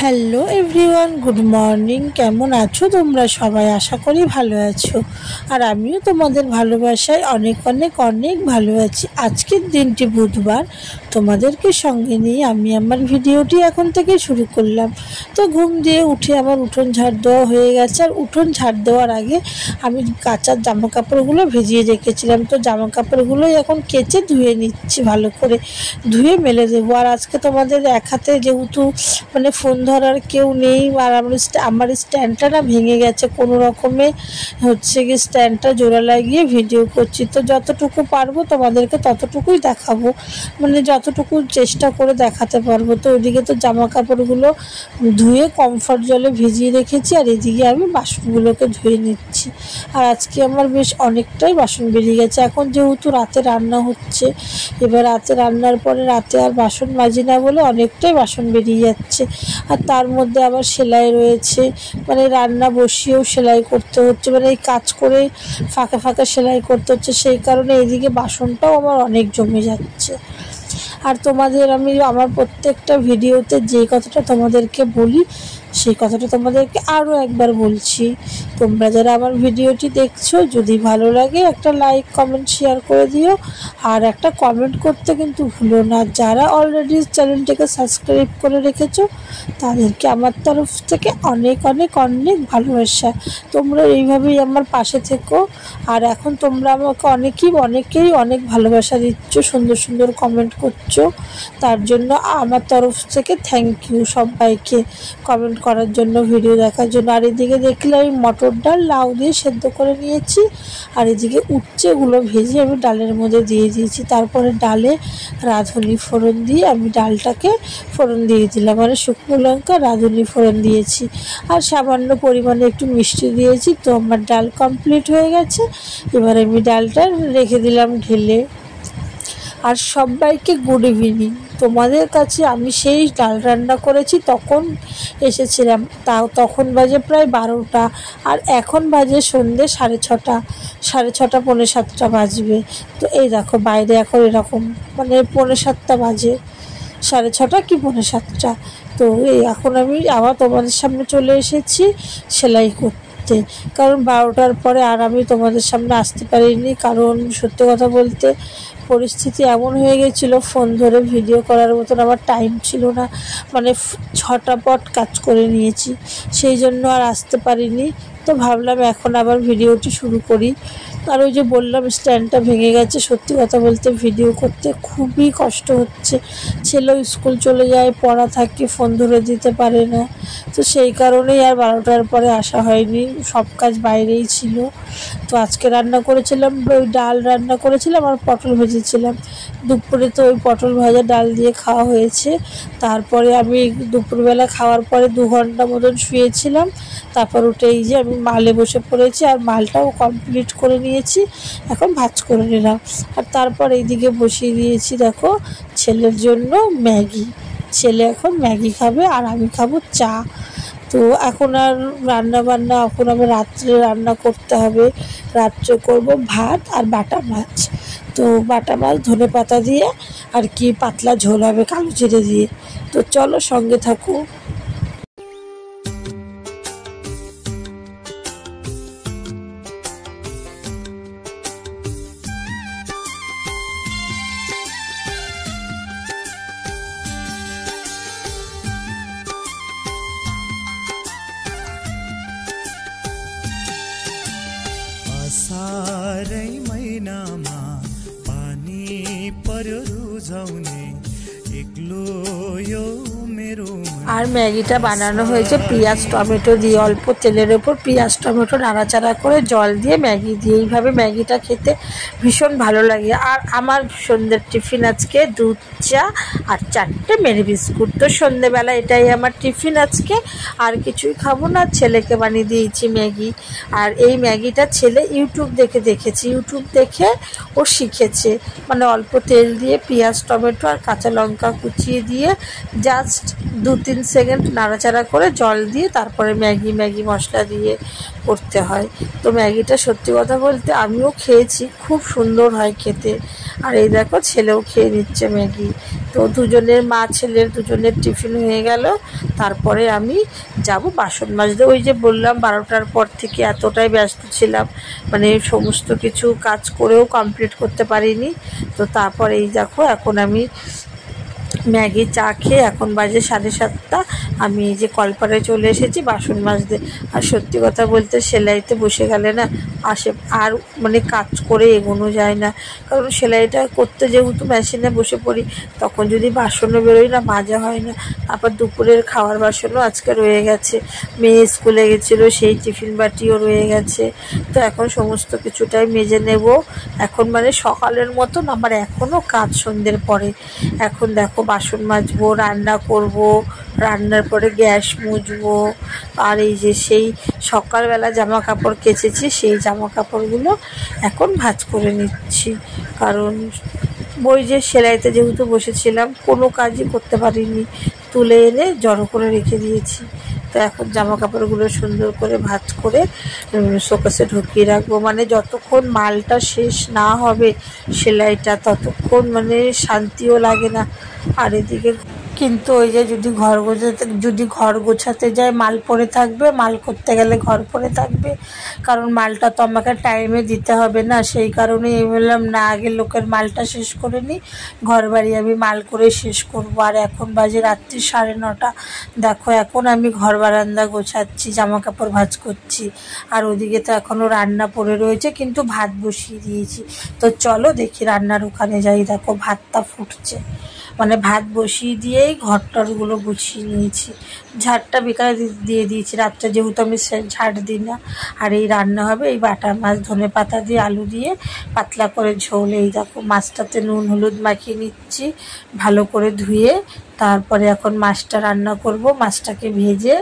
Hello everyone, good morning. কেমন আছো তোমরা সবাই? আশা করি ভালো আছো, আর আমিও তোমাদের ভালোবাসায় অনেক অনেক অনেক ভালো আছি। আজকের দিনটি বুধবার, তোমাদেরকে সঙ্গে নিয়ে আমি আমার ভিডিওটি এখন থেকে শুরু করলাম। তো ঘুম দিয়ে উঠে আমার উঠোন ঝাড় দেওয়া হয়ে গেছে, আর উঠোন ঝাড় দেওয়ার আগে আমি কাচার জামা কাপড়গুলো ভিজিয়ে রেখেছিলাম। তো জামা কাপড়গুলোই এখন কেচে ধুয়ে নিচ্ছি, ভালো করে ধুয়ে মেলে দেবো। আর আজকে তোমাদের এক হাতে যেহেতু মানে ফোন ধরার কেউ নেই, আর আমার স্ট্যান্ডটা না ভেঙে গেছে, কোনো রকমে হচ্ছে কি স্ট্যান্ডটা জোড়া লাগিয়ে ভিডিও করছি। তো যতটুকু পারবো তোমাদেরকে ততটুকুই দেখাবো, মানে যতটুকু চেষ্টা করে দেখাতে পারবো। তো ওইদিকে তো জামা কাপড়গুলো ধুয়ে কমফর্ট জলে ভিজিয়ে রেখেছি, আর এদিকে আমি বাসনগুলোকে ধুয়ে নিচ্ছি। আর আজকে আমার বেশ অনেকটাই বাসন বেরিয়ে গেছে। এখন যেহেতু রাতে রান্না হচ্ছে, এবার রাতে রান্নার পরে রাতে আর বাসন মাজি না বলে অনেকটাই বাসন বেরিয়ে যাচ্ছে। আর তার মধ্যে আবার সেলাই রয়েছে, মানে রান্না বসিয়েও সেলাই করতে হচ্ছে, মানে এই কাজ করে ফাঁকে ফাঁকে সেলাই করতে হচ্ছে, সেই কারণে এইদিকে বাসনটাও আমার অনেক জমে যাচ্ছে। আর তোমাদের আমি আমার প্রত্যেকটা ভিডিওতে যে কথাটা তোমাদেরকে বলি সেই কথাটা তোমাদেরকে আরও একবার বলছি। তোমরা যারা আমার ভিডিওটি দেখছো, যদি ভালো লাগে একটা লাইক কমেন্ট শেয়ার করে দিও, আর একটা কমেন্ট করতে কিন্তু ভুলো না। যারা অলরেডি চ্যানেলটিকে সাবস্ক্রাইব করে রেখেছো তাদেরকে আমার তরফ থেকে অনেক অনেক অনেক ভালোবাসা। তোমরা এইভাবেই আমার পাশে থেকো। আর এখন তোমরা আমাকে অনেকেই অনেক ভালোবাসা দিচ্ছ, সুন্দর সুন্দর কমেন্ট করছো, তার জন্য আমার তরফ থেকে থ্যাংক ইউ সবাইকে কমেন্ট করার জন্য, ভিডিও দেখার জন্য। আর এদিকে দেখলে আমি মটর ডাল লাউ দিয়ে সেদ্ধ করে নিয়েছি, আর এদিকে উচ্ছেগুলো ভেজে আমি ডালের মধ্যে দিয়ে দিয়েছি। তারপরে ডালে রাঁধুনি ফোড়ন দিয়ে আমি ডালটাকে ফোড়ন দিয়ে দিলাম, মানে শুকনো লঙ্কা রাঁধুনি ফোড়ন দিয়েছি, আর সামান্য পরিমাণে একটু মিষ্টি দিয়েছি। তো আমার ডাল কমপ্লিট হয়ে গেছে। এবার আমি ডালটা রেখে দিলাম ঢেলে। আর সবাইকে গুড ইভিনিং। তোমাদের কাছে আমি সেই ডাল রান্না করেছি তখন এসেছিলাম, তখন বাজে প্রায় 12টা, আর এখন বাজে সন্ধ্যে 6:30 পৌনে 7টা বাজবে। তো এই দেখো বাইরে এখন এরকম মানে পৌনে 7টা বাজে, 6:30 কি পৌনে 7টা। তো এই এখন আমি আবার তোমাদের সামনে চলে এসেছি সেলাই করতে, কারণ 12টার পরে আর আমি তোমাদের সামনে আসতে পারিনি। কারণ সত্যি কথা বলতে পরিস্থিতি এমন হয়ে গেছিলো, ফোন ধরে ভিডিও করার মতন আমার টাইম ছিল না, মানে ছটাপট কাজ করে নিয়েছি, সেই জন্য আর আসতে পারিনি। তো ভাবলাম এখন আবার ভিডিওটি শুরু করি। আর ওই যে বললাম স্ট্যান্ডটা ভেঙে গেছে, সত্যি কথা বলতে ভিডিও করতে খুবই কষ্ট হচ্ছে। ছেলেও স্কুল চলে যায়, পড়া থাকে, ফোন ধরে দিতে পারে না। তো সেই কারণেই আর 12টার পরে আসা হয়নি, সব কাজ বাইরেই ছিল। তো আজকে রান্না করেছিলাম ওই ডাল রান্না করেছিলাম আর পটল ভেজেছিলাম। দুপুরে তো ওই পটল ভাজা ডাল দিয়ে খাওয়া হয়েছে। তারপরে আমি দুপুরবেলা খাওয়ার পরে 2 ঘন্টা মতন শুয়েছিলাম। তারপর উঠে এই যে আমি মালে বসে পড়েছি, আর মালটাও কমপ্লিট করে নিয়েছি, এখন ভাজ করে নিলাম। আর তারপর এইদিকে বসিয়ে দিয়েছি দেখো ছেলের জন্য ম্যাগি। ছেলে এখন ম্যাগি খাবে আর আমি খাবো চা। তো এখন আর রান্না বান্না, এখন আবার রাত্রে রান্না করতে হবে। রাত্রে করব ভাত আর বাটা মাছ। তো বাটা মাছ ধনে পাতা দিয়ে আর কি পাতলা ঝোল হবে কালো জিরে দিয়ে। তো চলো সঙ্গে থাকো। असारै महिनामा पानी पर्यो रुझाउने एक्लो यो मेरो मन আর ম্যাগিটা বানানো হয়েছে পেঁয়াজ টমেটো দিয়ে, অল্প তেলের ওপর পেঁয়াজ টমেটো নাড়াচাড়া করে জল দিয়ে ম্যাগি দিয়ে। এইভাবে ম্যাগিটা খেতে ভীষণ ভালো লাগে। আর আমার সন্ধ্যের টিফিন আজকে দুধ চা আর 4টে মেরি বিস্কুট। তো সন্ধ্যেবেলা এটাই আমার টিফিন আজকে, আর কিছুই খাবো না। ছেলেকে বানিয়ে দিয়েছি ম্যাগি। আর এই ম্যাগিটা ছেলে ইউটিউব দেখেছে, ইউটিউব দেখে ও শিখেছে। মানে অল্প তেল দিয়ে পেঁয়াজ টমেটো আর কাঁচা লঙ্কা কুচিয়ে দিয়ে জাস্ট 2-3 সেকেন্ড নাড়াচাড়া করে জল দিয়ে তারপরে ম্যাগি মশলা দিয়ে করতে হয়। তো ম্যাগিটা সত্যি কথা বলতে আমিও খেয়েছি, খুব সুন্দর হয় খেতে। আর এই দেখো ছেলেও খেয়ে নিচ্ছে ম্যাগি। তো দুজনের মা ছেলের দুজনের টিফিন হয়ে গেল। তারপরে আমি যাব বাসন মাজতে। ওই যে বললাম 12টার পর থেকে এতটাই ব্যস্ত ছিলাম, মানে সমস্ত কিছু কাজ করেও কমপ্লিট করতে পারিনি। তো তারপরে এই দেখো এখন আমি ম্যাগি চা খেয়ে এখন বাজে 7:30। আমি এই যে কলপারে চলে এসেছি বাসন মাজতে। আর সত্যি কথা বলতে সেলাইতে বসে গেলে না আর মানে কাজ করে এগোনো যায় না। কারণ সেলাইটা করতে যেহেতু মেশিনে বসে পড়ি, তখন যদি বাসনও বেরোই না মাজা হয় না। তারপর দুপুরের খাওয়ার বাসনও আজকে রয়ে গেছে, মেয়ে স্কুলে গেছিলো সেই টিফিন বাটিও রয়ে গেছে। তো এখন সমস্ত কিছুটাই মেজে নেব। এখন মানে সকালের মতন আমার এখনও কাজ সন্ধ্যের পরে। এখন দেখো বাসন মাজবো, রান্না করব, রান্নার পরে গ্যাস মুছবো। আর এই যে সেই সকালবেলা জামা কাপড় কেচেছি সেই জামা কাপড়গুলো এখন ভাঁজ করে নিচ্ছি। কারণ ওই যে সেলাইতে যেহেতু বসেছিলাম কোনো কাজই করতে পারিনি, তুলে এনে জড়ো করে রেখে দিয়েছি। তো এখন জামা কাপড়গুলো সুন্দর করে ভাঁজ করে শোকেসে ঢুকিয়ে রাখবো। মানে যতক্ষণ মালটা শেষ না হবে সেলাইটা ততক্ষণ মানে শান্তিও লাগে না। আর এদিকে কিন্তু ওই যে যদি ঘর গোছাতে যায় মাল পড়ে থাকবে, মাল করতে গেলে ঘর পড়ে থাকবে। কারণ মালটা তো আমাকে টাইমে দিতে হবে না, সেই কারণে বললাম না আগে লোকের মালটা শেষ করে নিই, ঘর বাড়ি আমি মাল করে শেষ করব। আর এখন বাজে রাত্রি 9:30। দেখো এখন আমি ঘর বারান্দা গোছাচ্ছি, জামা কাপড় ভাঁজ করছি। আর ওদিকে তো এখনও রান্না পড়ে রয়েছে, কিন্তু ভাত বসিয়ে দিয়েছি। তো চলো দেখি রান্নার ওখানে যাই। দেখো ভাতটা ফুটছে, মানে ভাত বসিয়ে দিয়েই ঘরটরগুলো গুছিয়ে নিয়েছি। ঝাড়টা বিকালে দিয়ে দিয়েছি, রাত্রে যেহেতু আমি ঝাড় দিই না। আর এই রান্না হবে এই বাটা মাছ ধনে পাতা দিয়ে আলু দিয়ে পাতলা করে ঝোল। এই দেখো মাছটাতে নুন হলুদ মাখিয়ে নিচ্ছি ভালো করে ধুয়ে। তারপরে এখন মাছটা রান্না করব, মাছটাকে ভেজে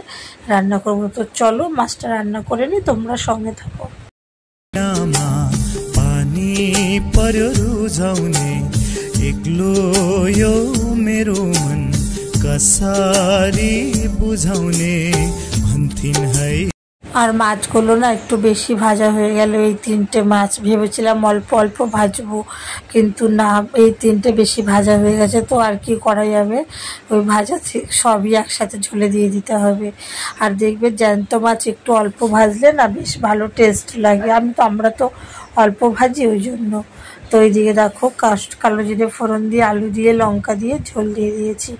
রান্না করব। তো চলো মাছটা রান্না করে নিই, তোমরা সঙ্গে থাকো। पानी पर्यो रुझाउने एक्लो यो मेरो मन कसरी बुझाउने भन्थिन् है। আর মাছগুলো না একটু বেশি ভাজা হয়ে গেল। এই 3টে মাছ ভেবেছিলাম অল্প অল্প ভাজবো, কিন্তু না এই 3টে বেশি ভাজা হয়ে গেছে। তো আর কি করা যাবে, ওই ভাজা সবই একসাথে ঝোলে দিয়ে দিতে হবে। আর দেখবে জ্যান্ত মাছ একটু অল্প ভাজলে না বেশ ভালো টেস্ট লাগে। আমরা তো অল্প ভাজি ওই জন্য। তো এইদিকে দেখো কালো জিরে ফোড়ন দিয়ে আলু দিয়ে লঙ্কা দিয়ে ঝোল দিয়ে দিয়েছি।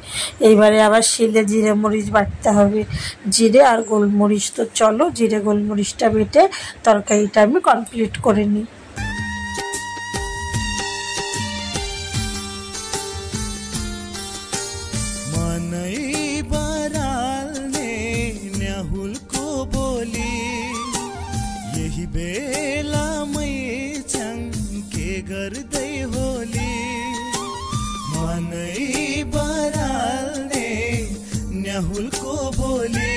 এইবারে আবার শিলে জিরে মরিচ বাটতে হবে, জিরে আর গোলমরিচ। তো চলো জিরে গোলমরিচটা বেটে তরকারিটা আমি কমপ্লিট করে নিই। गर्दै होली मनै बराल्ने न्याहुलको बोली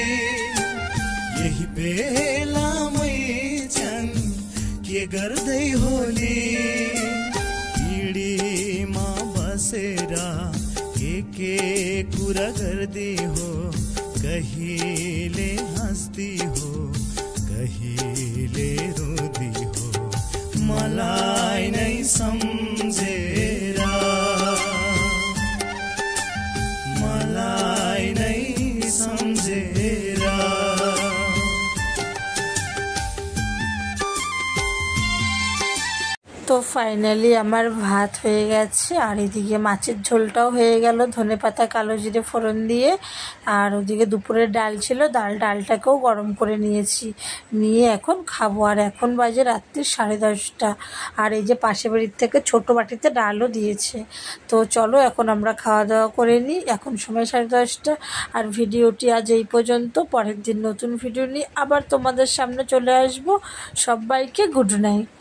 यही बेलामै छन् के गर्दै होली पिँढीमा बसेर के कुरा गर्दै हो कहिले हाँस्दी हो कहिले रोदी हो मलाई नै सम्झेर मलाई नै सम्झेर। তো ফাইনালি আমার ভাত হয়ে গেছে, আর এদিকে মাছের ঝোলটাও হয়ে গেল ধনেপাতা কালো জিরে ফোড়ন দিয়ে। আর ওদিকে দুপুরের ডাল ছিল, ডালটাকেও গরম করে নিয়েছি, নিয়ে এখন খাবো। আর এখন বাজে রাত্রি 10:30। আর এই যে পাশে বাড়ির থেকে ছোটো বাটিতে ডালও দিয়েছে। তো চলো এখন আমরা খাওয়া দাওয়া করে নিই, এখন সময় 10:30। আর ভিডিওটি আজ এই পর্যন্ত, পরের দিন নতুন ভিডিও নিয়ে আবার তোমাদের সামনে চলে আসবো। সবাইকে গুড নাইট।